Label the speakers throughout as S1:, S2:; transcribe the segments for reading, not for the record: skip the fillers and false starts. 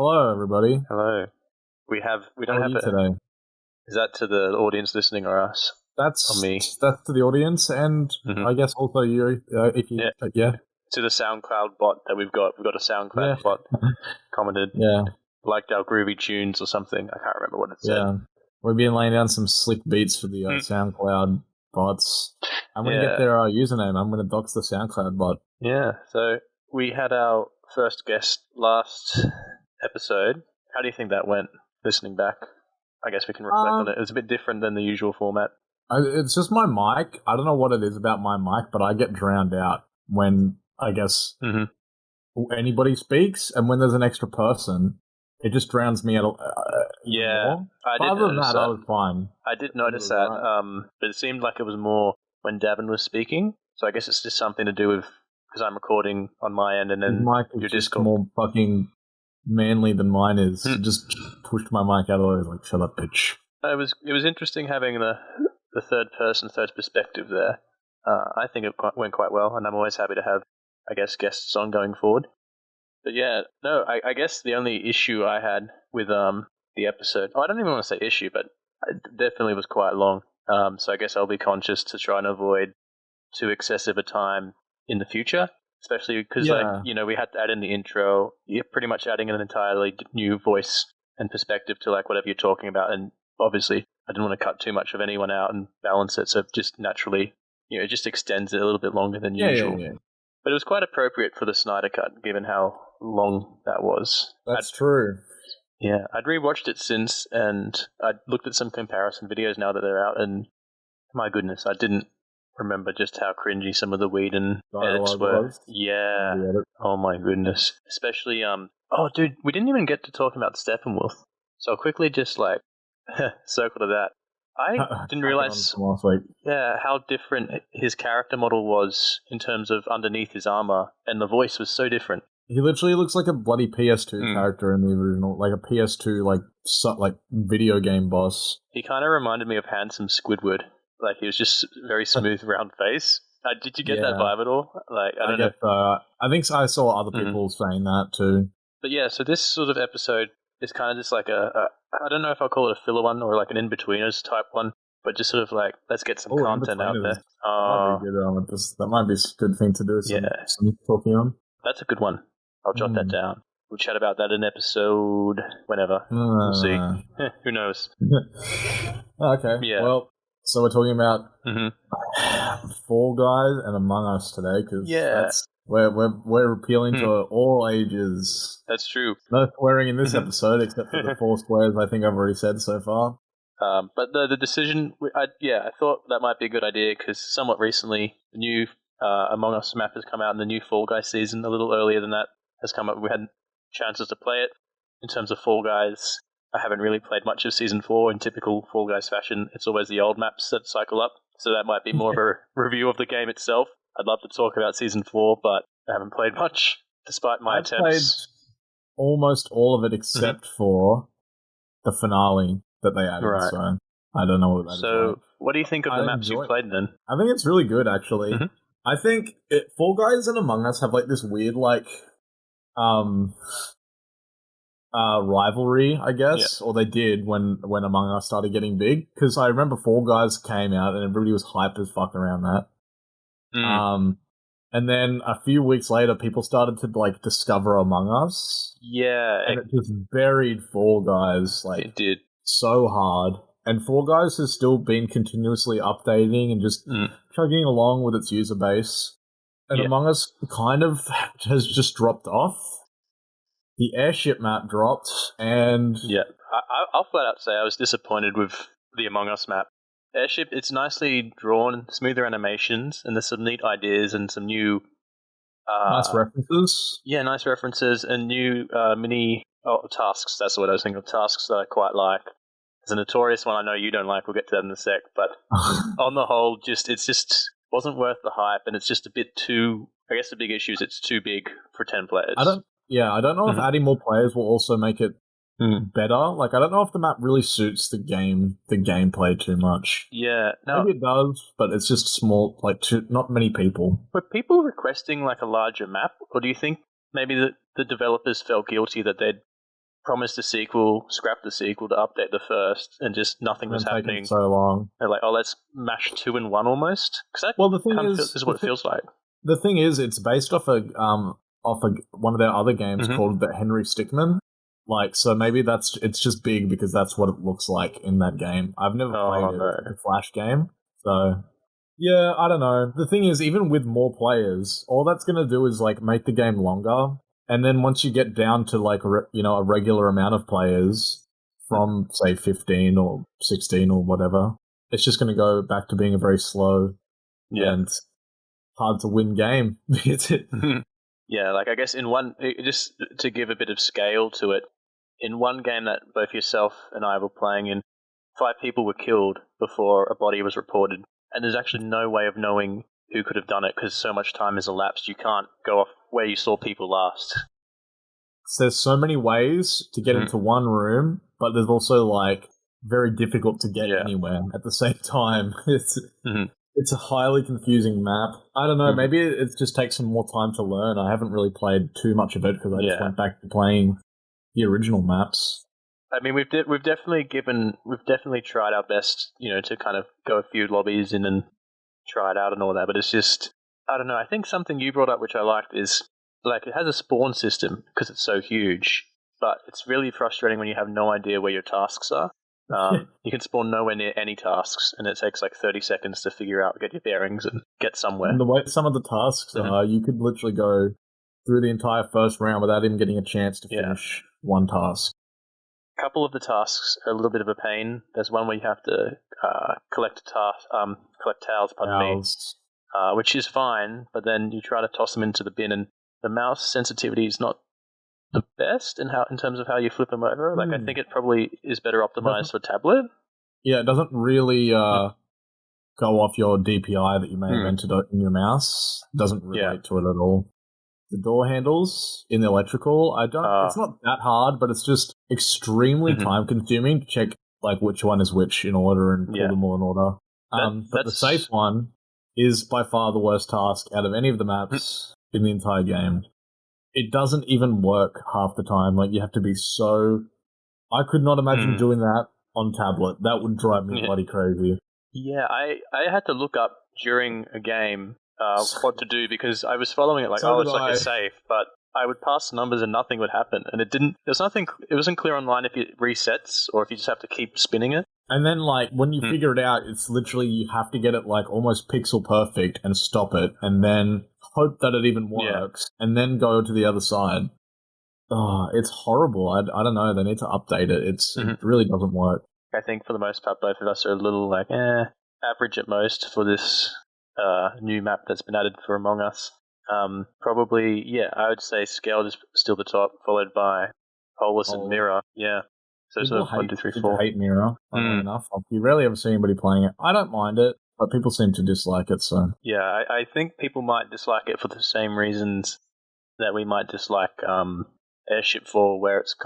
S1: Hello, everybody.
S2: Hello. We
S1: How
S2: don't
S1: are
S2: have
S1: you
S2: a.
S1: today?
S2: Is that to the audience listening or us? Or
S1: That's
S2: me?
S1: that's to the audience, and
S2: Mhm.
S1: I guess also you, if you,
S2: Yeah.
S1: yeah,
S2: To the SoundCloud bot that we've got. We've got a SoundCloud
S1: yeah,
S2: bot commented,
S1: yeah,
S2: liked our groovy tunes or something. I can't remember what it said.
S1: yeah. We've been laying down some slick beats for the
S2: Hmm.
S1: SoundCloud bots. I'm gonna get
S2: Yeah.
S1: their username. I'm gonna dox the SoundCloud bot.
S2: Yeah. So we had our first guest last episode. How do you think that went, listening back? I guess we can reflect on it. It was a bit different than the usual format.
S1: It's just my mic. I don't know what it is about my mic, but I get drowned out when I guess
S2: Mhm.
S1: anybody speaks, and when there's an extra person, it just drowns me out even
S2: Yeah,
S1: more.
S2: I
S1: But
S2: did
S1: other than
S2: notice
S1: that, I
S2: that.
S1: was fine.
S2: I did
S1: It
S2: notice
S1: was
S2: that,
S1: alright.
S2: but it seemed like it was more when Davin was speaking. So I guess it's just something to do with because I'm recording on my end and
S1: His
S2: then
S1: mic
S2: your
S1: is just
S2: Discord.
S1: more fucking manly than mine is.
S2: Hmm.
S1: He just pushed my mic out of the way. He's like, shut up, bitch.
S2: It was interesting having the third perspective there. I think it went quite well, and I'm always happy to have, I guess, guests on going forward. But yeah, no, I guess the only issue I had with the episode, I don't even want to say issue, but it definitely was quite long. So I guess I'll be conscious to try and avoid too excessive a time in the future, especially because
S1: Yeah.
S2: we had to add in the intro. You're pretty much adding an entirely new voice and perspective to like whatever you're talking about, and obviously I didn't want to cut too much of anyone out and balance it, so just naturally, it just extends it a little bit longer than usual.
S1: Yeah.
S2: But it was quite appropriate for the Snyder Cut, given how long that was.
S1: That's true.
S2: I'd rewatched it since, and I'd looked at some comparison videos now that they're out, and my goodness, I didn't remember just how cringy some of the Whedon edits
S1: Dialogue
S2: were.
S1: was.
S2: Yeah.
S1: The edit.
S2: Oh my goodness. Especially, oh dude, we didn't even get to talk about Steppenwolf. So I'll quickly just circle to that. I didn't realize,
S1: From last week.
S2: how different his character model was in terms of underneath his armor, and the voice was so different.
S1: He literally looks like a bloody PS2 character in the original, like a PS2 like video game boss.
S2: He kind of reminded me of Handsome Squidward. Like he was just very smooth, round face. Did you get that vibe at all? Like I don't know.
S1: I think I saw other people saying that too.
S2: But yeah, so this sort of episode is kind of just like I don't know if I'll call it a filler one or like an in-betweeners type one, but just sort of like, let's get some content out there.
S1: That might be a good thing to do. Some talking on.
S2: That's a good one. I'll jot that down. We'll chat about that in episode whenever. We'll see. Who knows?
S1: Okay.
S2: Yeah.
S1: Well, so we're talking about Fall Guys and Among Us today because we're appealing to all ages.
S2: That's true.
S1: No swearing in this episode, except for the 4 swears I think I've already said so far.
S2: But the decision, I thought that might be a good idea because somewhat recently the new Among Us map has come out, and the new Fall Guys season a little earlier than that has come up. We had chances to play it. In terms of Fall Guys, I haven't really played much of Season 4 in typical Fall Guys fashion. It's always the old maps that cycle up, so that might be more of a review of the game itself. I'd love to talk about Season 4, but I haven't played much, despite my attempts.
S1: Played almost all of it except for the finale that they added,
S2: right.
S1: So I don't know what that is.
S2: So what do you think of the maps you played then?
S1: I think it's really good, actually. I think Fall Guys and Among Us have like this weird rivalry, I guess, or they did when Among Us started getting big. Because I remember Fall Guys came out and everybody was hyped as fuck around that. And then a few weeks later, people started to discover Among Us.
S2: Yeah,
S1: and it just buried Fall Guys
S2: it did
S1: so hard. And Fall Guys has still been continuously updating and just chugging along with its user base. And Among Us kind of has just dropped off. The Airship map dropped, and
S2: I'll flat out say I was disappointed with the Among Us map. Airship, it's nicely drawn, smoother animations, and there's some neat ideas and some new
S1: nice references.
S2: Yeah, nice references and new mini tasks. That's what I was thinking of. Tasks that I quite like. There's a notorious one I know you don't like. We'll get to that in a sec. But on the whole, it's just wasn't worth the hype, and it's just a bit too. I guess the big issue is it's too big for 10 players. I
S1: don't know if adding more players will also make it better. I don't know if the map really suits the gameplay too much.
S2: Yeah, no,
S1: maybe it does, but it's just small. Not many people.
S2: Were people requesting a larger map, or do you think maybe the developers felt guilty that they'd promised a sequel, scrapped the sequel to update the first, and just nothing was happening.
S1: So long.
S2: They're like, let's mash 2 in 1 almost. Because
S1: the thing
S2: is what it feels like.
S1: The thing is, it's based off one of their other games called the Henry Stickmin. Like, so maybe it's just big because that's what it looks like in that game. I've never played it. No. It's a Flash game. So, yeah, I don't know. The thing is, even with more players, all that's going to do is, like, make the game longer. And then once you get down to, like, a regular amount of players from, say, 15 or 16 or whatever, it's just going to go back to being a very slow and hard to win game.
S2: Yeah, like I guess just to give a bit of scale to it, in one game that both yourself and I were playing in, 5 people were killed before a body was reported, and there's actually no way of knowing who could have done it because so much time has elapsed. You can't go off where you saw people last.
S1: So there's so many ways to get into one room, but there's also like very difficult to get anywhere at the same time. It's a highly confusing map. I don't know, maybe it just takes some more time to learn. I haven't really played too much of it because I just went back to playing the original maps.
S2: I mean, we've definitely tried our best, to kind of go a few lobbies in and try it out and all that, but it's just, I don't know, I think something you brought up which I liked is, like, it has a spawn system because it's so huge, but it's really frustrating when you have no idea where your tasks are. You can spawn nowhere near any tasks, and it takes like 30 seconds to figure out, get your bearings, and get somewhere.
S1: And the way some of the tasks are, you could literally go through the entire first round without even getting a chance to finish one task.
S2: A couple of the tasks are a little bit of a pain. There's one where you have to collect towels, which is fine, but then you try to toss them into the bin, and the mouse sensitivity is not the best in terms of how you flip them over. Like, I think it probably is better optimized for tablet. Yeah,
S1: it doesn't really go off your DPI that you may have entered in your mouse. It doesn't relate to it at all. The door handles in the electrical, it's not that hard, but it's just extremely time consuming to check like which one is which in order and pull them all in order. But the safe one is by far the worst task out of any of the maps in the entire game. It doesn't even work half the time. Like, you have to be so... I could not imagine doing that on tablet. That would drive me bloody crazy.
S2: Yeah, I had to look up during a game what to do because I was following it like, it's like a safe, but I would pass numbers and nothing would happen. And it wasn't clear online if it resets or if you just have to keep spinning it.
S1: And then, like, when you figure it out, it's literally you have to get it, like, almost pixel perfect and stop it, and then hope that it even works, and then go to the other side. Oh, it's horrible. I don't know. They need to update it. It really doesn't work.
S2: I think for the most part, both of us are a little, like, average at most for this new map that's been added for Among Us. Probably, I would say Scaled is still the top, followed by Polus and Mirror. Yeah. So sort of 1, 2, 3, 4.
S1: Hate Mirror, funnily enough. You rarely ever see anybody playing it. I don't mind it, but people seem to dislike it, so...
S2: Yeah, I think people might dislike it for the same reasons that we might dislike Airship 4, where it's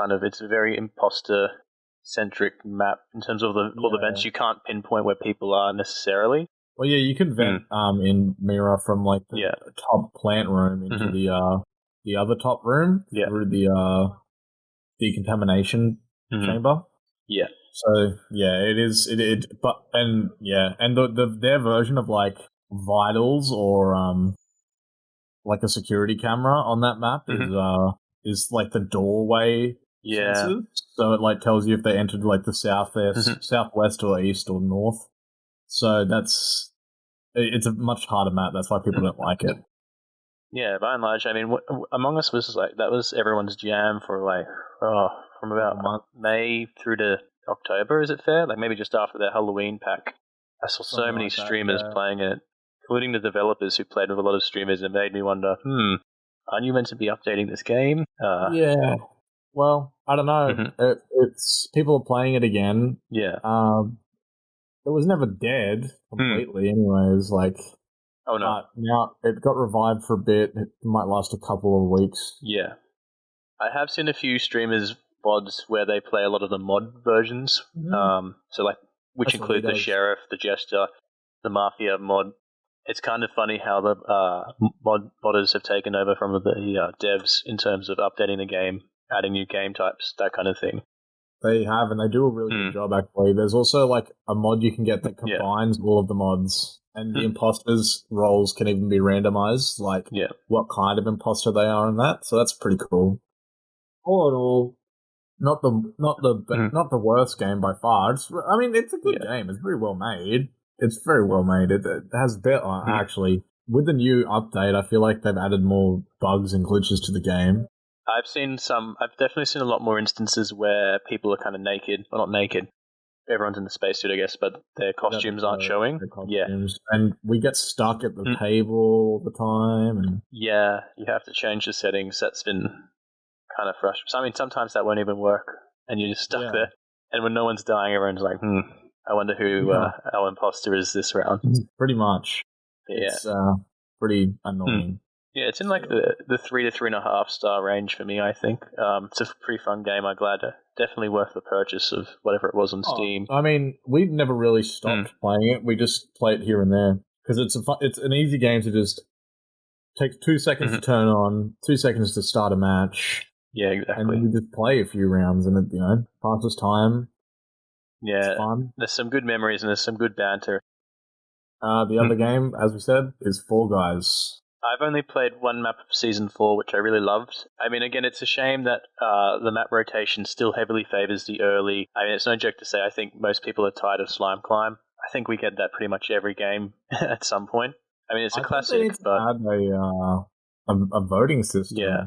S2: a very imposter-centric map in terms of all the events. You can't pinpoint where people are necessarily.
S1: Well, yeah, you can vent in Mirror from, like, the top plant room into the other top room through the decontamination chamber.
S2: Yeah.
S1: So it is. And their version of like vitals or like a security camera on that map is like the doorway sensors. So it like tells you if they entered like the southwest or east or north. So it's a much harder map. That's why people don't like it.
S2: Yeah, by and large, I mean, Among Us was like that was everyone's jam for like from about May through to October. Is it fair? Like maybe just after that Halloween pack, I saw so many streamers playing it, including the developers who played with a lot of streamers. It made me wonder, aren't you meant to be updating this game?
S1: Yeah. Well, I don't know. It's people are playing it again.
S2: Yeah.
S1: It was never dead completely. Anyways, like.
S2: Oh no!
S1: Now it got revived for a bit. It might last a couple of weeks.
S2: Yeah, I have seen a few streamers VODs where they play a lot of the mod versions. So like, which include the Sheriff, the Jester, the Mafia mod. It's kind of funny how the modders have taken over from the devs in terms of updating the game. adding new game types, that kind of thing.
S1: They have, and they do a really good job, actually. There's also, like, a mod you can get that combines all of the mods, and the imposters' roles can even be randomized, like what kind of imposter they are and that, so that's pretty cool. All in all, not the worst game by far. It's a good game. It's very well made. It has a bit, actually, with the new update, I feel like they've added more bugs and glitches to the game.
S2: I've definitely seen a lot more instances where people are kind of naked. Well, not naked. Everyone's in the spacesuit, I guess, but their costumes aren't showing.
S1: And we get stuck at the table all the time. And
S2: yeah, you have to change the settings. That's been kind of frustrating. I mean, sometimes that won't even work, and you're just stuck there. And when no one's dying, everyone's like, I wonder who our imposter is this round.
S1: Pretty much.
S2: Yeah.
S1: It's pretty annoying.
S2: Yeah, it's in like the 3 to 3.5 star range for me, I think. It's a pretty fun game. I'm glad. Definitely worth the purchase of whatever it was on Steam.
S1: I mean, we've never really stopped playing it. We just play it here and there. Because it's an easy game to just take 2 seconds to turn on, 2 seconds to start a match.
S2: Yeah, exactly.
S1: And we just play a few rounds and it, passes time.
S2: Yeah,
S1: it's fun.
S2: There's some good memories and there's some good banter.
S1: The other game, as we said, is Fall Guys.
S2: I've only played one map of Season 4, which I really loved. I mean, again, it's a shame that the map rotation still heavily favors the early. I mean, it's no joke to say I think most people are tired of Slime Climb. I think we get that pretty much every game at some point. I mean, it's a classic, but
S1: add a voting system.
S2: Yeah.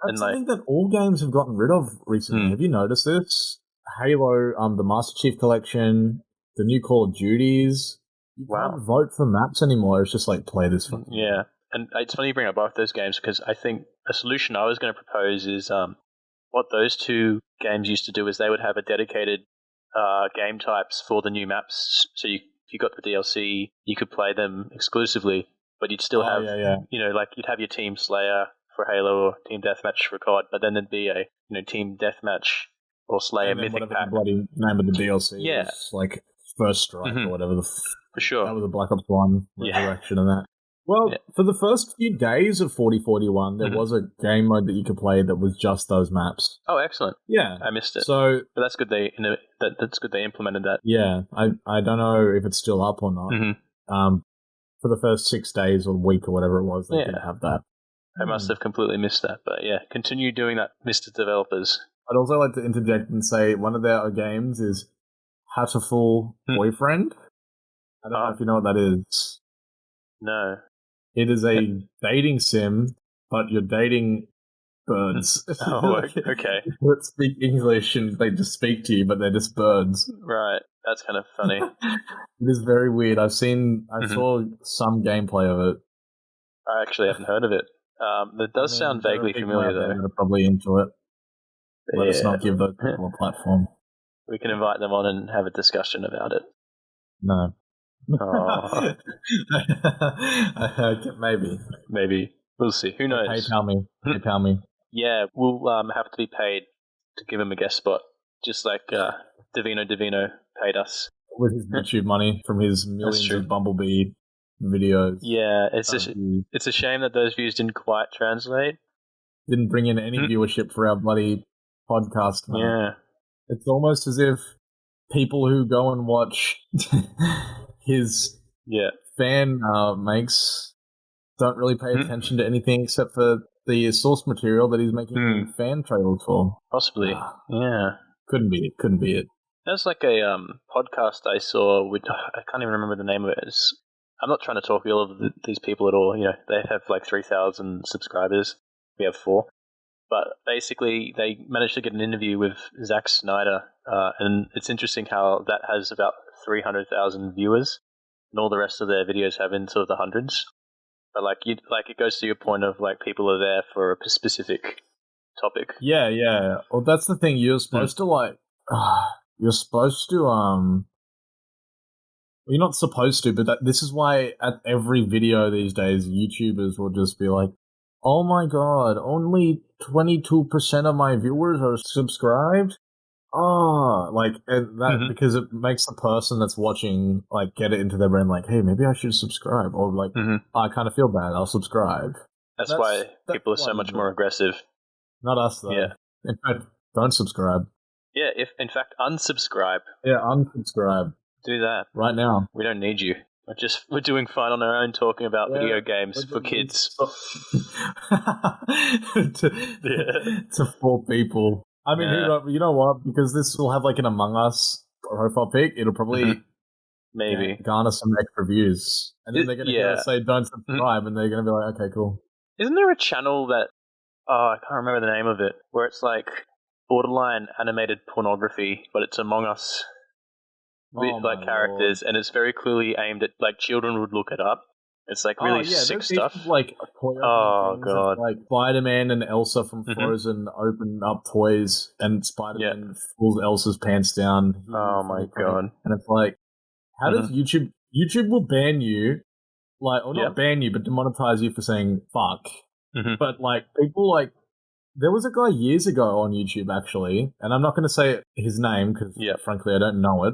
S1: That's something that all games have gotten rid of recently. Have you noticed this? Halo, the Master Chief Collection, the new Call of Duties. You can't vote for maps anymore. It's just like, play this for
S2: Yeah. And it's funny you bring up both those games because I think a solution I was going to propose is what those two games used to do is they would have a dedicated game types for the new maps. So if you got the DLC, you could play them exclusively, but you'd still have, like you'd have your Team Slayer for Halo or Team Deathmatch for COD, but then there'd be a Team Deathmatch or Slayer Mythic Pack.
S1: The bloody name of the DLC
S2: Yeah.
S1: is, like First Strike or whatever.
S2: For sure.
S1: That was a Black Ops 1 resurrection of that. Well, for the first few days of 4041, there was a game mode that you could play that was just those maps.
S2: Oh, excellent!
S1: Yeah,
S2: I missed it.
S1: So,
S2: but that's good. That's good. They implemented that.
S1: Yeah, I don't know if it's still up or not. For the first 6 days or week or whatever it was, they did have that.
S2: I must have completely missed that, but yeah, continue doing that, Mr. Developers.
S1: I'd also like to interject and say one of their games is Hatterful Boyfriend. I don't know if you know what that is.
S2: No.
S1: It is a dating sim, but you're dating birds.
S2: Oh, okay.
S1: They speak English and they just speak to you, but they're just birds.
S2: Right. That's kind of funny.
S1: It is very weird. I saw some gameplay of it.
S2: I actually haven't heard of it. That does sound vaguely familiar, though.
S1: They're probably into it. Let us not give those people a platform.
S2: We can invite them on and have a discussion about it.
S1: No.
S2: Oh. Maybe. We'll see. Who knows?
S1: PayPal me.
S2: Yeah, we'll have to be paid to give him a guest spot, just like Davino paid us.
S1: With his YouTube money from his millions of Bumblebee videos.
S2: Yeah, it's a shame that those views didn't quite translate.
S1: Didn't bring in any viewership for our bloody podcast. Man.
S2: Yeah.
S1: It's almost as if people who go and watch his fan makes don't really pay attention to anything except for the source material that he's making fan trailers for.
S2: Possibly. Yeah.
S1: Couldn't be it.
S2: There's like a podcast I saw with, I can't even remember the name of it. I'm not trying to talk ill of these people at all. They have like 3,000 subscribers. We have 4. But basically, they managed to get an interview with Zack Snyder, and it's interesting how that has about 300,000 viewers, and all the rest of their videos have in sort of the hundreds. But it goes to your point of like people are there for a specific topic. Yeah.
S1: Well, that's the thing. You're supposed to you're not supposed to, but this is why at every video these days, YouTubers will just be like, oh my god, only 22% of my viewers are subscribed? Because it makes the person that's watching, get it into their brain, hey, maybe I should subscribe. Or, I kind of feel bad, I'll subscribe.
S2: That's why people are so much more aggressive.
S1: Not us, though.
S2: Yeah.
S1: In fact, don't subscribe.
S2: Yeah, if in fact unsubscribe.
S1: Yeah, unsubscribe.
S2: Do that
S1: right now.
S2: We don't need you. We're doing fine on our own talking about video games for kids.
S1: to 4 people. I mean, you know what? Because this will have like an Among Us profile pic, it'll probably
S2: maybe
S1: garner some extra views. And then they're going to say don't subscribe, and they're going to be like, okay, cool.
S2: Isn't there a channel that, I can't remember the name of it, where it's like borderline animated pornography, but it's Among Us like characters, and it's very clearly aimed at like children would look it up. It's like really sick stuff.
S1: Like
S2: god,
S1: like Spider-Man and Elsa from Frozen open up toys, and Spider-Man pulls Elsa's pants down.
S2: Oh my god!
S1: And it's like, how does YouTube? YouTube will ban you, like, or not ban you, but demonetize you for saying fuck. But like people like. There was a guy years ago on YouTube, actually, and I'm not going to say his name because, frankly, I don't know it.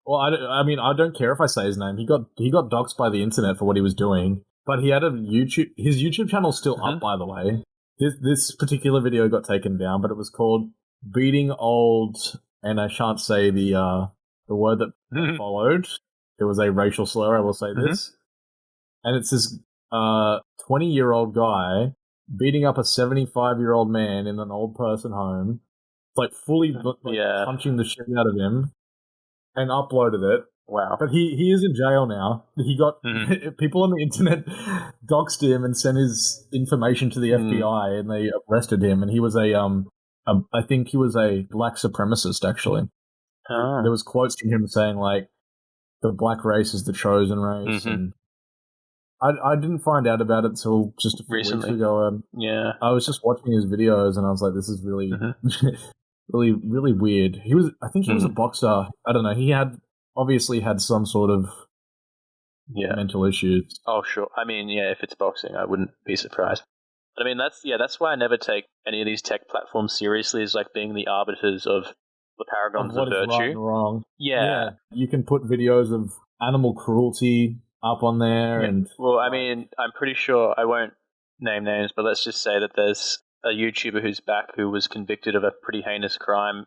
S1: Well, I mean, I don't care if I say his name. He got doxxed by the internet for what he was doing, but he had his YouTube channel's still up, by the way. This particular video got taken down, but it was called "Beating Old," and I shan't say the word that followed. It was a racial slur. I will say this, and it's this 20-year-old guy beating up a 75-year-old man in an old person home, like fully punching the shit out of him, and uploaded it.
S2: Wow.
S1: But he is in jail now. He got people on the internet doxed him and sent his information to the FBI, and they arrested him. And he was I think he was a black supremacist, actually. There was quotes from him saying like, the black race is the chosen race, and I didn't find out about it until just a few weeks ago. I was just watching his videos, and I was like, "This is really, really, really weird." I think he was a boxer. I don't know. He obviously had some sort of mental issues.
S2: Oh, sure. I mean, if it's boxing, I wouldn't be surprised. But I mean, that's why I never take any of these tech platforms seriously, as like being the arbiters of the paragons of virtue.
S1: Right and wrong.
S2: Yeah,
S1: you can put videos of animal cruelty up on there, and
S2: I mean, I'm pretty sure, I won't name names, but let's just say that there's a YouTuber who's back who was convicted of a pretty heinous crime,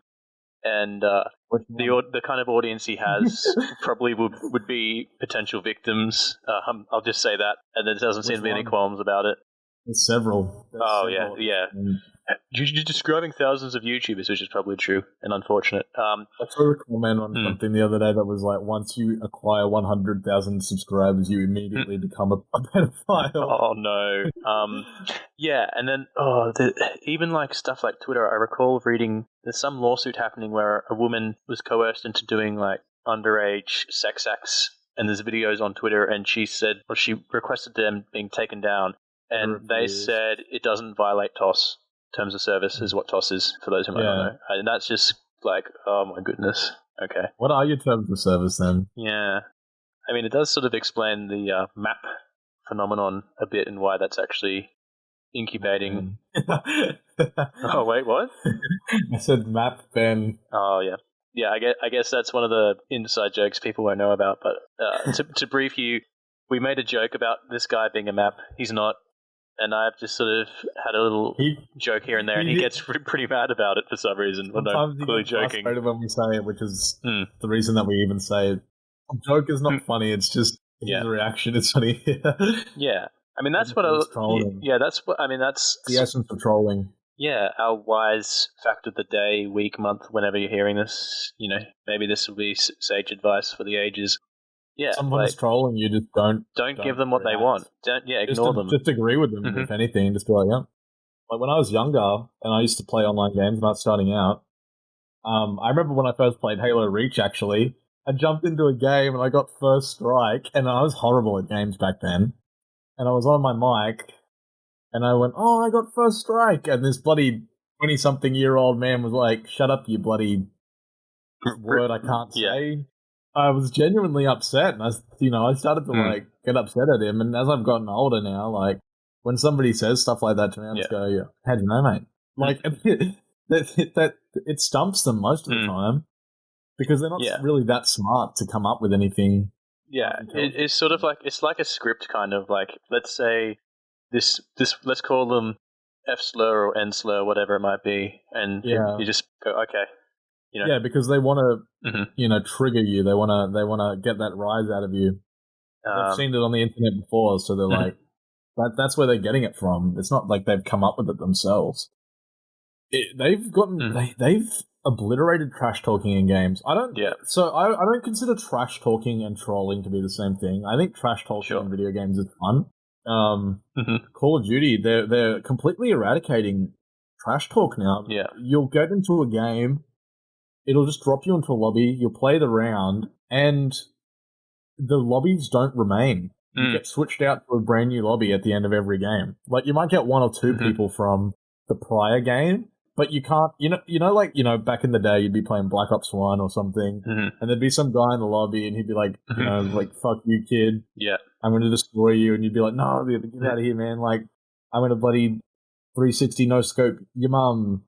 S2: and the kind of audience he has probably would be potential victims. I'll just say that, and there doesn't seem to be any qualms about it.
S1: There's several.
S2: You're describing thousands of YouTubers, which is probably true and unfortunate.
S1: I saw a comment on something the other day that was like, once you acquire 100,000 subscribers, you immediately become a pedophile.
S2: Oh, no. And then, even like stuff like Twitter, I recall reading there's some lawsuit happening where a woman was coerced into doing like underage sex acts, and there's videos on Twitter, and she requested them being taken down, and they said it doesn't violate TOS. Terms of service is what TOS is, for those who might not know. And that's just like, oh my goodness. Okay.
S1: What are your terms of service then?
S2: Yeah. I mean, it does sort of explain the map phenomenon a bit, and why that's actually incubating. Oh, wait, what?
S1: I said map, Ben.
S2: Oh, yeah. Yeah, I guess that's one of the inside jokes people won't know about. But to brief you, we made a joke about this guy being a map. He's not. And I've just sort of had a little joke here and there, and he gets pretty mad about it for some reason.
S1: Sometimes
S2: clearly joking.
S1: When we say it, which is the reason that we even say it. A joke is not funny; it's just his reaction is funny.
S2: Yeah, I mean that's what that's what I mean. That's
S1: the essence of trolling.
S2: Yeah, our wise fact of the day, week, month, whenever you're hearing this, maybe this will be sage advice for the ages. Yeah,
S1: someone's trolling you, just don't
S2: give them what they want. Ignore them.
S1: Just agree with them, if anything. Just be like, yeah. Like when I was younger and I used to play online games when I was starting out, I remember when I first played Halo Reach, actually, I jumped into a game and I got first strike, and I was horrible at games back then. And I was on my mic, and I went, oh, I got first strike. And this bloody 20-something-year-old man was like, shut up, you bloody word I can't say. I was genuinely upset, and I started to get upset at him. And as I've gotten older now, like when somebody says stuff like that to me, I just go, "How do you know, mate?" Like that it stumps them most of the time because they're not really that smart to come up with anything.
S2: Yeah, it's sort of like it's like a script, kind of like, let's say this let's call them F slur or N slur, whatever it might be, and you just go, okay.
S1: Yeah, because they want to,
S2: mm-hmm.
S1: trigger you. They want to get that rise out of you. They've seen it on the internet before, so they're like, that's where they're getting it from. It's not like they've come up with it themselves. They've obliterated trash talking in games. I don't consider trash talking and trolling to be the same thing. I think trash talking in video games is fun. Call of Duty, they're completely eradicating trash talk now.
S2: Yeah.
S1: You'll get into a game, it'll just drop you into a lobby, you'll play the round, and the lobbies don't remain. You get switched out to a brand new lobby at the end of every game. Like, you might get one or two people from the prior game, but you can't, back in the day, you'd be playing Black Ops 1 or something, and there'd be some guy in the lobby, and he'd be like, like, fuck you, kid.
S2: Yeah.
S1: I'm going to destroy you. And you'd be like, no, get out of here, man. Like, I'm going to bloody 360 no scope your mum.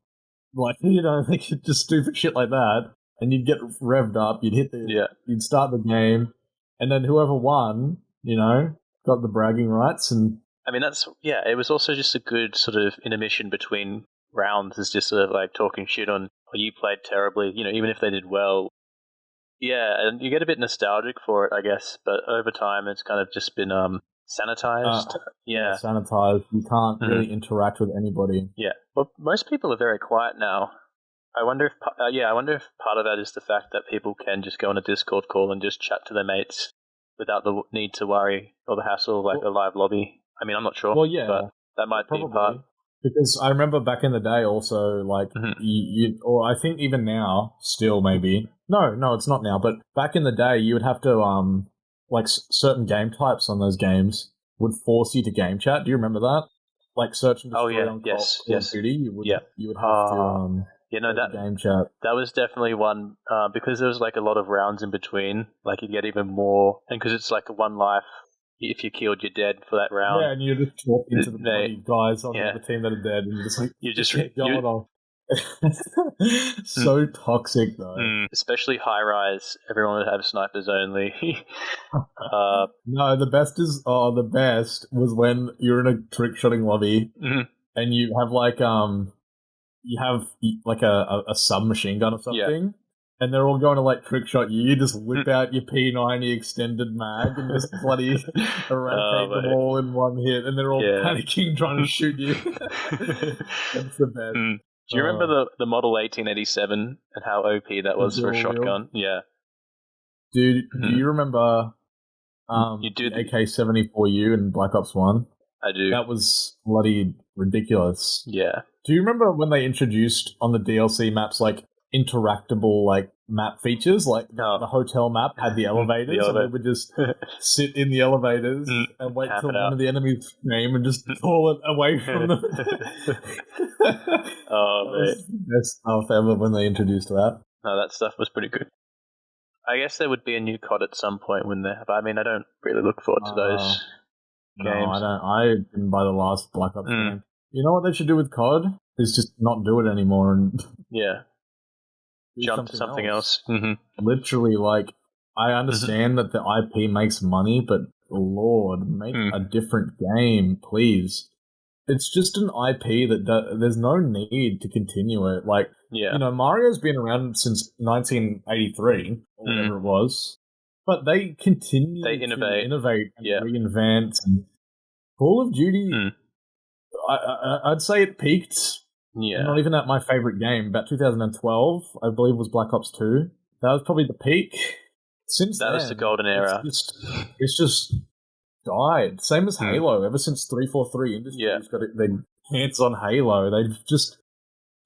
S1: Like, like, just stupid shit like that. And you'd get revved up, you'd start the game, and then whoever won, got the bragging rights. And
S2: I mean, it was also just a good sort of intermission between rounds, is just sort of like talking shit on, oh, you played terribly, even if they did well. Yeah, and you get a bit nostalgic for it, I guess, but over time it's kind of just been sanitized.
S1: Sanitized. You can't really interact with anybody.
S2: Yeah, well, most people are very quiet now. I wonder if part of that is the fact that people can just go on a Discord call and just chat to their mates without the need to worry or the hassle of like a live lobby. I mean, I'm not sure.
S1: Well, yeah,
S2: but that might be part.
S1: Because I remember back in the day also, like, or I think even now, still maybe. No, it's not now, but back in the day, you would have to, like, certain game types on those games would force you to game chat. Do you remember that? Like, search and destroy on Call of Duty, you would have to,
S2: that
S1: game chat.
S2: That was definitely one, because there was, like, a lot of rounds in between, like, you get even more, and because it's, like, a one life, if you're killed, you're dead for that round.
S1: Yeah, and you just talk into the bloody guys on the team that are dead, and you're just like, you just keep going on. So toxic, though.
S2: Especially high rise, everyone would have snipers only.
S1: No, the best was when you're in a trick shotting lobby, and you have like a submachine gun or something. And they're all going to, like, trick shot you. You just whip out your P90 extended mag and just bloody eradicate them all in one hit. And they're all panicking, trying to shoot you. That's the best.
S2: Do you remember the Model 1887 and how OP that was for a shotgun? Yeah.
S1: Dude, do you remember the AK-74U in Black Ops 1?
S2: I do.
S1: That was bloody ridiculous.
S2: Yeah.
S1: Do you remember when they introduced on the DLC maps, like, interactable, like, map features? Like, the hotel map had the elevators, and they would just sit in the elevators and wait till one of the enemies came and just pull it away from them.
S2: Oh, man.
S1: The best stuff ever when they introduced that.
S2: No, that stuff was pretty good. I guess there would be a new COD at some point, wouldn't there? But I mean, I don't really look forward to those games.
S1: No, I don't. I didn't buy the last Black Ops game. You know what they should do with COD? Is just not do it anymore and
S2: jump to something else.
S1: Literally, like, I understand that the IP makes money, but Lord, make a different game, please. It's just an IP that there's no need to continue it. Like, Mario's been around since 1983 or whatever it was, but they continue to innovate and reinvent. And Call of Duty, I'd say it peaked.
S2: Yeah.
S1: Not even at my favorite game. About 2012, I believe, was Black Ops 2. That was probably the peak. Since
S2: that was the golden era.
S1: It's just died. Same as Halo. Ever since 343 Industries got their hands on Halo, they've just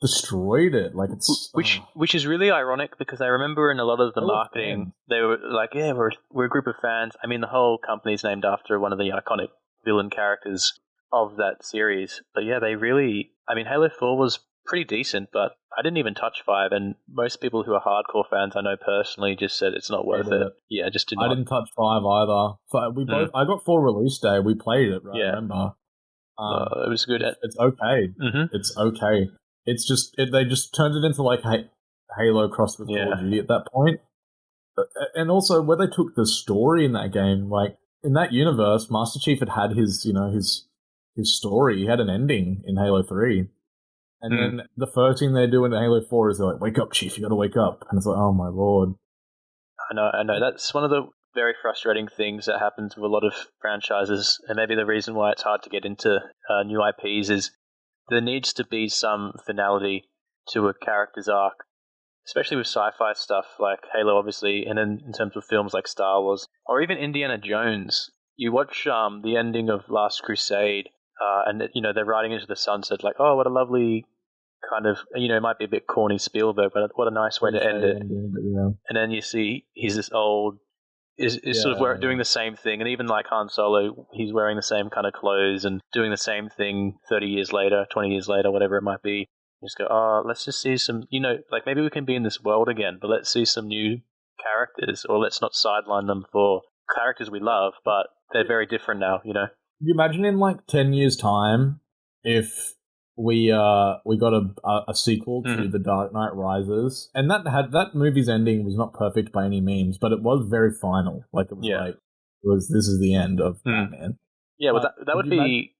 S1: destroyed it. Like, it's
S2: which is really ironic, because I remember in a lot of the marketing, they were like, we're a group of fans. I mean, the whole company's named after one of the iconic villain characters of that series. But yeah, they really, I mean, Halo 4 was pretty decent, but I didn't even touch 5, and most people who are hardcore fans I know personally just said it's not worth it. Yeah, just did not.
S1: I didn't touch 5 either. So we both, I got 4 release day, we played it, right?
S2: Yeah.
S1: I remember.
S2: It was good.
S1: It's okay. It's okay. It's just, they just turned it into like Halo crossed with Call of Duty at that point. And also, where they took the story in that game, like, in that universe, Master Chief had his his story. He had an ending in Halo 3. And then the first thing they do in Halo 4 is they're like, wake up, Chief, you gotta wake up. And it's like, oh my lord.
S2: I know. That's one of the very frustrating things that happens with a lot of franchises, and maybe the reason why it's hard to get into new IPs is there needs to be some finality to a character's arc, especially with sci-fi stuff like Halo, obviously, and then in terms of films like Star Wars, or even Indiana Jones. You watch the ending of Last Crusade, and they're riding into the sunset, like, oh, what a lovely kind of, it might be a bit corny Spielberg, but what a nice way to end it. And then you see he's this old, sort of doing the same thing, and even like Han Solo, he's wearing the same kind of clothes and doing the same thing 30 years later, 20 years later, whatever it might be. You just go, oh, let's just see some, like maybe we can be in this world again, but let's see some new characters, or let's not sideline them for characters we love, but they're very different now, Can
S1: you imagine in like 10 years' time if we got a sequel to The Dark Knight Rises, and that movie's ending was not perfect by any means, but it was very final. Like it was this is the end of Batman.
S2: Yeah, well, that would be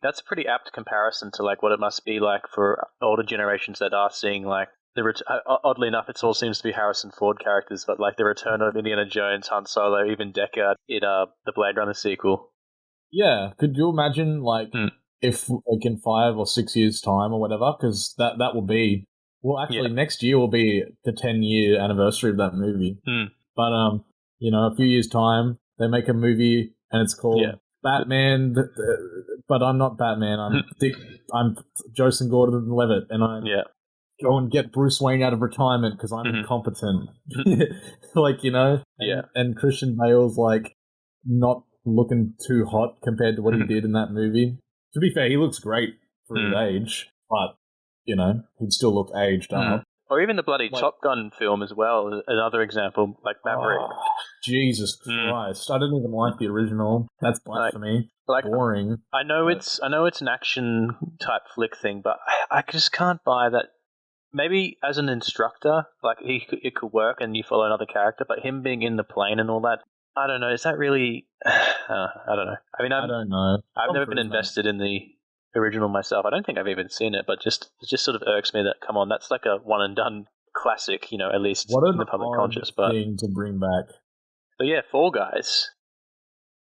S2: that's a pretty apt comparison to like what it must be like for older generations that are seeing like oddly enough, it all seems to be Harrison Ford characters, but like the return of Indiana Jones, Han Solo, even Deckard in the Blade Runner sequel.
S1: Yeah, could you imagine like if like in 5 or 6 years' time or whatever? Because that will be next year will be the 10-year anniversary of that movie. But a few years' time they make a movie and it's called Batman, but I'm not Batman. I'm Joseph Gordon-Levitt, and I go and get Bruce Wayne out of retirement because I'm incompetent. And Christian Bale's like not looking too hot compared to what he did in that movie. To be fair, he looks great for his age, but he'd still look aged up.
S2: Or even the bloody Top Gun film as well. Another example, like Maverick.
S1: Oh, Jesus Christ! I didn't even like the original. That's blasphemy. Boring.
S2: I know it's an action type flick thing, but I just can't buy that. Maybe as an instructor, like it could work, and you follow another character. But him being in the plane and all that, I don't know. Is that really? I don't know. I mean, I don't know. I've never been invested in the original myself. I don't think I've even seen it, but it just sort of irks me that come on, that's like a one and done classic. At least in the public conscious. But
S1: thing to bring back.
S2: But yeah, Fall Guys.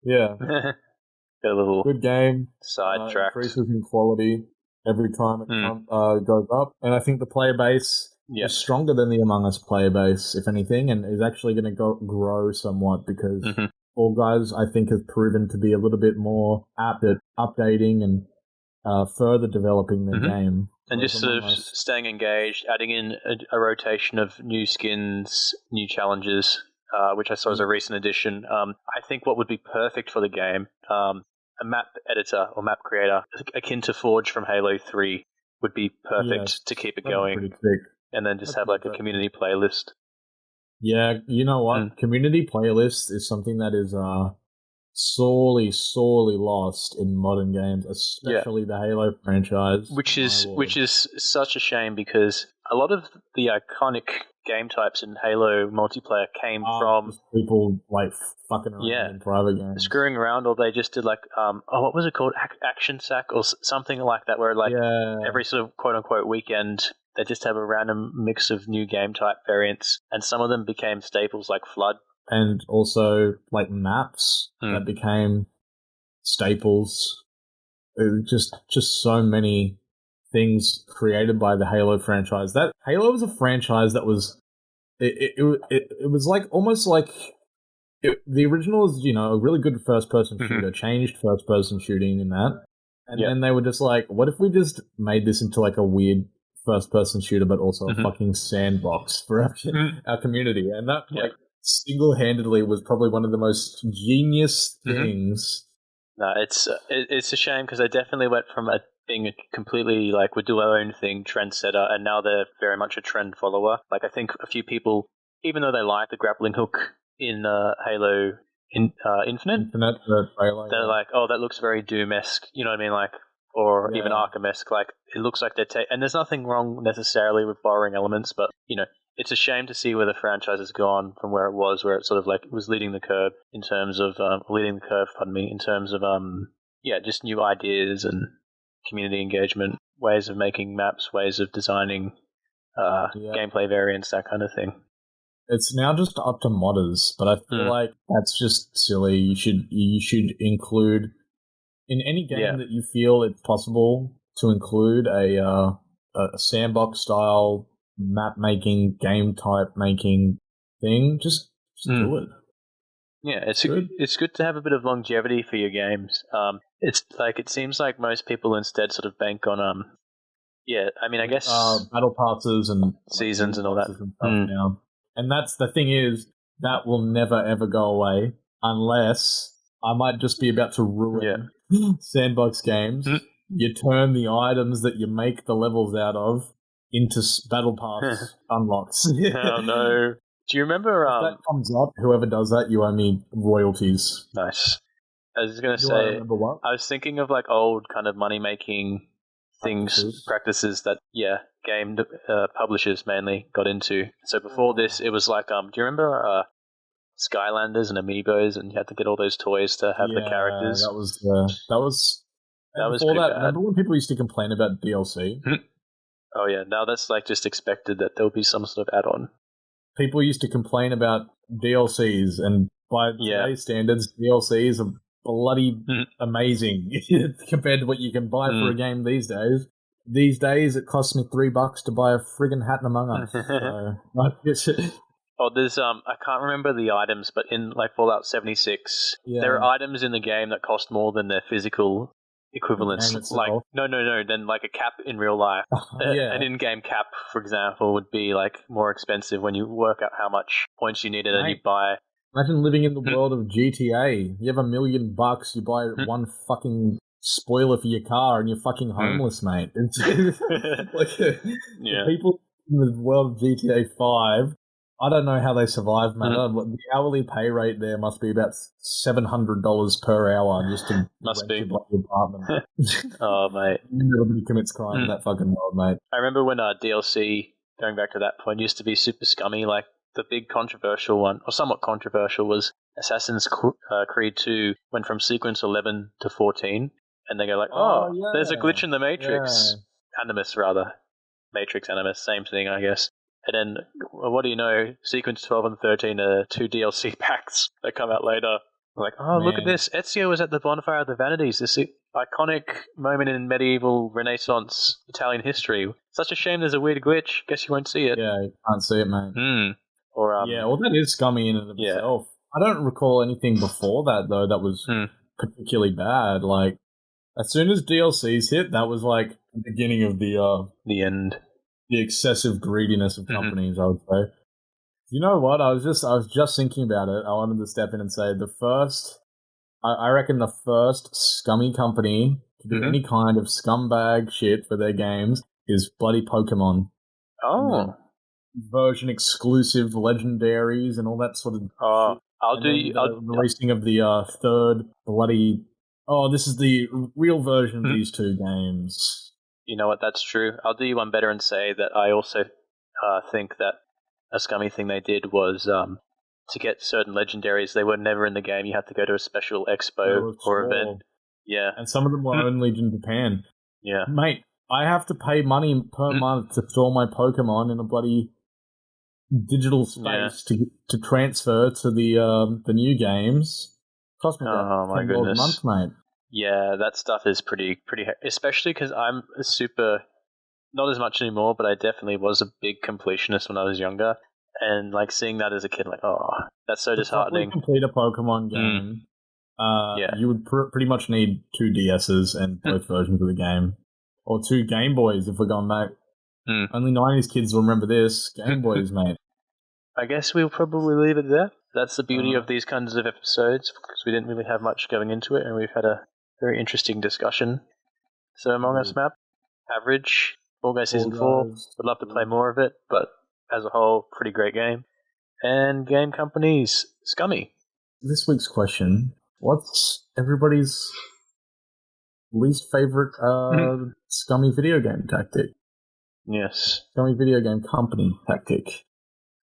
S1: Yeah,
S2: got a little
S1: good game.
S2: Sidetracked.
S1: Increases in quality every time it goes up, and I think the player base. Is stronger than the Among Us player base, if anything, and is actually going to grow somewhat because Fall Guys, I think, has proven to be a little bit more apt at updating and further developing the game.
S2: And just sort of staying engaged, adding in a rotation of new skins, new challenges, which I saw as a recent addition. I think what would be perfect for the game, a map editor or map creator, akin to Forge from Halo 3, would be perfect to keep it going.
S1: Pretty quick.
S2: And then just have like a community playlist.
S1: Yeah, you know what? Community playlist is something that is sorely lost in modern games, especially the Halo franchise.
S2: Which is such a shame because a lot of the iconic game types in Halo multiplayer came from
S1: people like fucking around in private games,
S2: screwing around, or they just did like what was it called, Action Sack or something like that, where like every sort of quote unquote weekend they just have a random mix of new game type variants, and some of them became staples like Flood,
S1: and also like maps that became staples. It was just so many things created by the Halo franchise. That Halo was a franchise that was it was like almost like the original was a really good first person shooter, changed first person shooting in that, and then they were just like, what if we just made this into like a weird first person shooter but also a fucking sandbox for our community, and that like single-handedly was probably one of the most genius things.
S2: No, it's a shame because they definitely went from being a completely like we do our own thing trendsetter, and now they're very much a trend follower. Like I think a few people, even though they like the grappling hook in Halo Infinite, they're like, oh, that looks very Doom-esque. You know what I mean? Like, or even Arkham-esque. Like it looks like they're and there's nothing wrong necessarily with borrowing elements, but it's a shame to see where the franchise has gone from where it was, where it sort of like was leading the curve in terms of just new ideas and community engagement, ways of making maps, ways of designing gameplay variants, that kind of thing.
S1: It's now just up to modders, but I feel like that's just silly. You should include in any game that you feel it's possible to include a sandbox style map making, game type making thing. Just do it.
S2: Yeah, it's good to have a bit of longevity for your games. It's like it seems like most people instead sort of bank on I guess
S1: battle passes and
S2: seasons and all that
S1: and stuff now. And that's the thing is that will never ever go away unless I might just be about to ruin sandbox games. You turn the items that you make the levels out of into battle pass unlocks.
S2: Oh no. Do you remember
S1: if that comes up, whoever does that, you owe me royalties.
S2: Nice. I was going to say, I was thinking of like old kind of money making practices that game publishers mainly got into. So before this, it was like, do you remember Skylanders and Amiibos, and you had to get all those toys to have the characters?
S1: That was before that. Remember when people used to complain about DLC?
S2: Oh yeah, now that's like just expected that there'll be some sort of add-on.
S1: People used to complain about DLCs, and by today's standards, DLCs are bloody amazing compared to what you can buy for a game these days. These days, it costs me $3 to buy a friggin' Hat in Among Us.
S2: There's I can't remember the items, but in like Fallout 76, there are items in the game that cost more than their physical equivalents. Like then like a cap in real life. An in-game cap, for example, would be like more expensive when you work out how much points you needed and you buy.
S1: Imagine living in the world of GTA. You have $1 million, you buy one fucking spoiler for your car, and you're fucking homeless, mate. It's the people in the world of GTA 5. I don't know how they survive, man. The hourly pay rate there must be about $700 per hour just to rent your bloody apartment.
S2: Oh, mate.
S1: Nobody commits crime in that fucking world, mate.
S2: I remember when DLC, going back to that point, used to be super scummy. Like, the big controversial one, or somewhat controversial, was Assassin's Creed 2 went from sequence 11 to 14, and they go like, there's a glitch in the Matrix. Animus, rather. Matrix, Animus, same thing, I guess. And then, what do you know, sequence 12 and 13 are 2 DLC packs that come out later. Like, look at this. Ezio was at the Bonfire of the Vanities, this iconic moment in medieval Renaissance Italian history. Such a shame there's a weird glitch. Guess you won't see it.
S1: Yeah, you can't see it, mate. That is scummy in and of itself. I don't recall anything before that, though, that was particularly bad. Like, as soon as DLCs hit, that was like the beginning of the
S2: end.
S1: The excessive greediness of companies, I would say. You know what? I was just thinking about it. I wanted to step in and say I reckon the first scummy company to do any kind of scumbag shit for their games is bloody Pokemon.
S2: Oh.
S1: Version exclusive legendaries and all that sort of shit. The releasing of the third bloody... this is the real version of these two games.
S2: You know what, that's true. I'll do you one better and say that I also think that a scummy thing they did was to get certain legendaries, they were never in the game. You had to go to a special expo or event. Yeah.
S1: And some of them were only in Japan.
S2: Yeah.
S1: Mate, I have to pay money per month to store my Pokemon in a bloody digital space to transfer to the new games. Cost me about $10 a month, mate.
S2: Yeah, that stuff is pretty, especially because I'm a super, not as much anymore, but I definitely was a big completionist when I was younger, and like seeing that as a kid, like, that's so disheartening.
S1: To complete a Pokemon game, you would pretty much need 2 DSs and both versions of the game, or 2 Game Boys if we're going back. Only 90s kids will remember this. Game Boys, mate.
S2: I guess we'll probably leave it there. That's the beauty of these kinds of episodes, because we didn't really have much going into it, and we've had a very interesting discussion. So Among Us map, average, Fall Guys Season 4, would love to play more of it, but as a whole, pretty great game. And game companies, Scummy.
S1: This week's question, what's everybody's least favorite Scummy video game tactic?
S2: Yes.
S1: Scummy video game company tactic.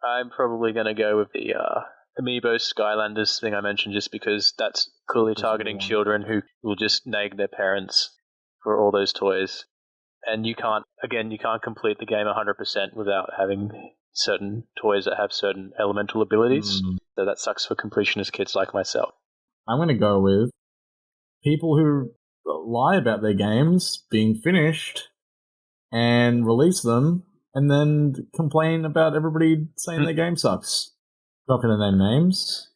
S2: I'm probably going to go with the Amiibo Skylanders thing I mentioned just because that's clearly targeting children who will just nag their parents for all those toys. And you can't complete the game 100% without having certain toys that have certain elemental abilities. So that sucks for completionist kids like myself.
S1: I'm going to go with people who lie about their games being finished and release them and then complain about everybody saying their game sucks. Not going to name names.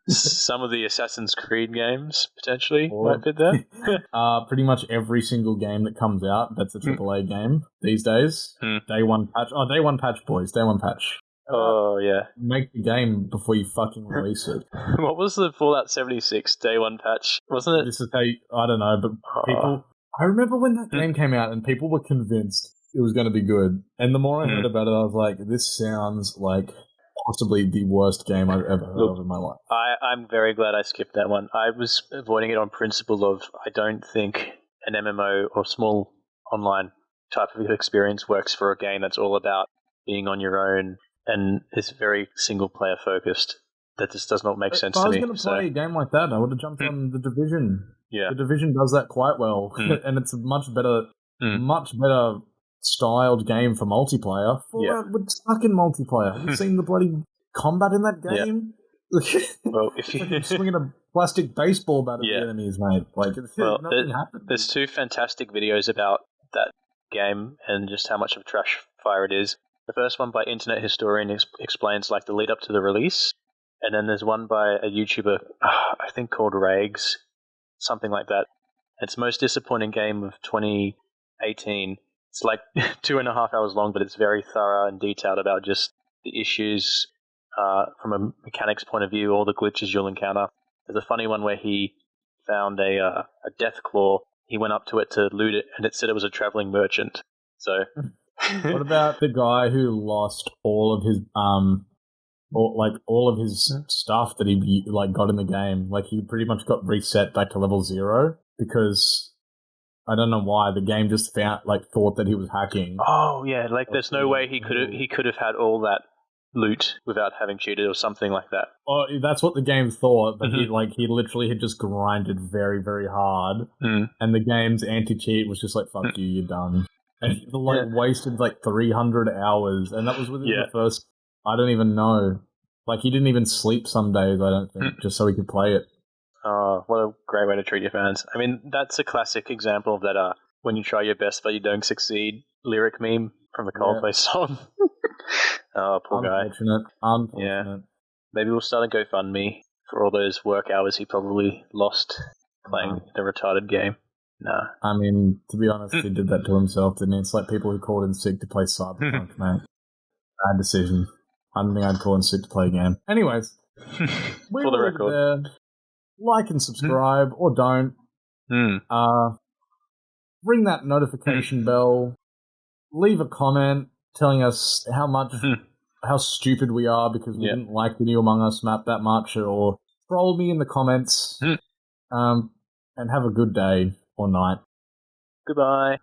S2: Some of the Assassin's Creed games potentially might fit there.
S1: Pretty much every single game that comes out that's a AAA game these days. Day one patch. Oh, day one patch, boys. Day one patch.
S2: Oh, yeah.
S1: Make the game before you fucking release it.
S2: What was the Fallout 76 day one patch? Wasn't it?
S1: This is I don't know, but people... I remember when that game came out and people were convinced it was going to be good. And the more I heard about it, I was like, this sounds like possibly the worst game I've ever heard of in my life.
S2: I'm very glad I skipped that one. I was avoiding it on principle of I don't think an MMO or small online type of experience works for a game that's all about being on your own and is very single-player focused. That just does not make sense to me.
S1: If I was going to play a game like that, I would have jumped on The Division.
S2: Yeah.
S1: The Division does that quite well, and it's a much better styled game for multiplayer. Fallout would suck in multiplayer. Have you seen the bloody combat in that game? Yeah.
S2: Well, if you
S1: swinging a plastic baseball bat at the enemies, mate, nothing happens.
S2: There's two fantastic videos about that game and just how much of a trash fire it is. The first one by Internet Historian explains like the lead up to the release, and then there's one by a YouTuber, I think called Rags, something like that. It's the most disappointing game of 2018. It's like 2.5 hours long, but it's very thorough and detailed about just the issues from a mechanics point of view, all the glitches you'll encounter. There's a funny one where he found a death claw. He went up to it to loot it, and it said it was a traveling merchant. So,
S1: what about the guy who lost all of his all of his stuff that he got in the game? Like he pretty much got reset back to level 0 because I don't know why the game just thought that he was hacking.
S2: Oh yeah, like there's no way he could have had all that loot without having cheated or something like that.
S1: Oh, that's what the game thought, but he literally had just grinded very, very hard, and the game's anti-cheat was just like, fuck you, you're done. And he wasted 300 hours, and that was within the first, I don't even know. Like, he didn't even sleep some days, I don't think, just so he could play it.
S2: Oh, what a great way to treat your fans. I mean, that's a classic example of that when you try your best but you don't succeed lyric meme from the Coldplay song. Oh, poor guy.
S1: Unfortunate.
S2: Yeah. Maybe we'll start a GoFundMe for all those work hours he probably lost playing the retarded game. Nah.
S1: I mean, to be honest, he did that to himself, didn't he? It's like people who called in sick to play Cyberpunk, mate. Bad decision. I don't think I'd call in sick to play a game. Anyways,
S2: for the record,
S1: like and subscribe, or don't. Ring that notification bell. Leave a comment telling us how stupid we are because we didn't like the new Among Us map that much, or troll me in the comments. And have a good day or night.
S2: Goodbye.